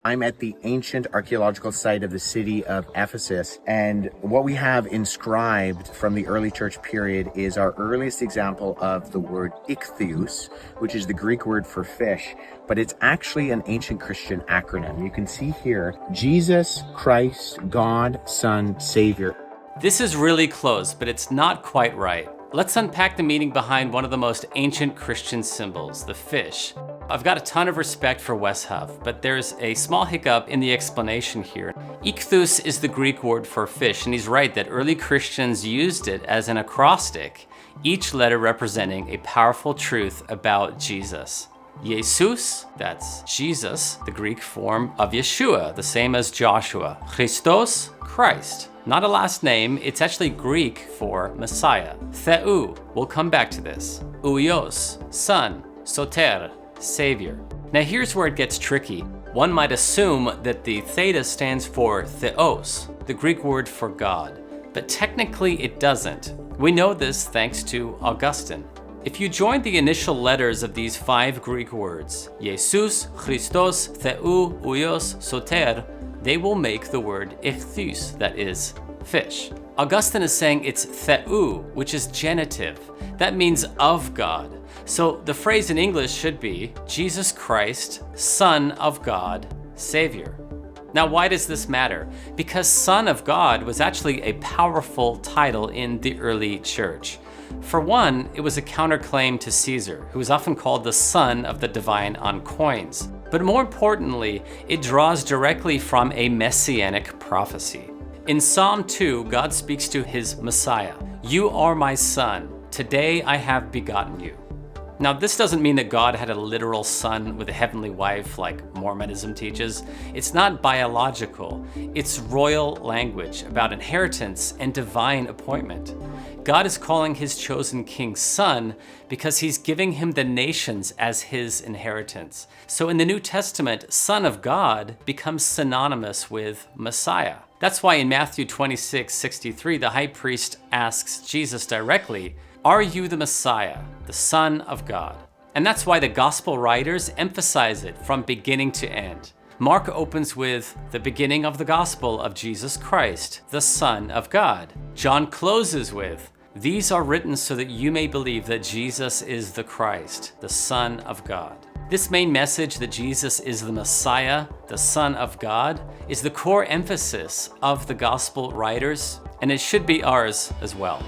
I'm at the ancient archaeological site of the city of Ephesus, and what we have inscribed from the early church period is our earliest example of the word icthύs, which is the Greek word for fish, but it's actually an ancient Christian acronym. You can see here, Jesus, Christ, God, Son, Savior. This is really close, but it's not quite right. Let's unpack the meaning behind one of the most ancient Christian symbols, the fish. I've got a ton of respect for Wes Huff, but there's a small hiccup in the explanation here. Ichthys is the Greek word for fish, and he's right that early Christians used it as an acrostic, each letter representing a powerful truth about Jesus. Jesus, that's Jesus, the Greek form of Yeshua, the same as Joshua. Christos, Christ. Not a last name, it's actually Greek for Messiah. Theou, we'll come back to this. Ouios, Son. Soter, Savior. Now here's where it gets tricky. One might assume that the theta stands for theos, the Greek word for God, but technically it doesn't. We know this thanks to Augustine. If you join the initial letters of these 5 Greek words, Jesus, Christos, Theou, Ouios, Soter, they will make the word icthύs, that is, fish. Augustine is saying it's theou, which is genitive. That means of God. So the phrase in English should be Jesus Christ, Son of God, Savior. Now, why does this matter? Because Son of God was actually a powerful title in the early church. For one, it was a counterclaim to Caesar, who was often called the son of the divine on coins. But more importantly, it draws directly from a messianic prophecy. In Psalm 2, God speaks to his Messiah. You are my son. Today I have begotten you. Now, this doesn't mean that God had a literal son with a heavenly wife like Mormonism teaches. It's not biological. It's royal language about inheritance and divine appointment. God is calling his chosen king son because he's giving him the nations as his inheritance. So in the New Testament, Son of God becomes synonymous with Messiah. That's why in Matthew 26:63, the high priest asks Jesus directly, "Are you the Messiah, the Son of God?" And that's why the gospel writers emphasize it from beginning to end. Mark opens with the beginning of the gospel of Jesus Christ, the Son of God. John closes with, "These are written so that you may believe that Jesus is the Christ, the Son of God." This main message that Jesus is the Messiah, the Son of God, is the core emphasis of the gospel writers, and it should be ours as well.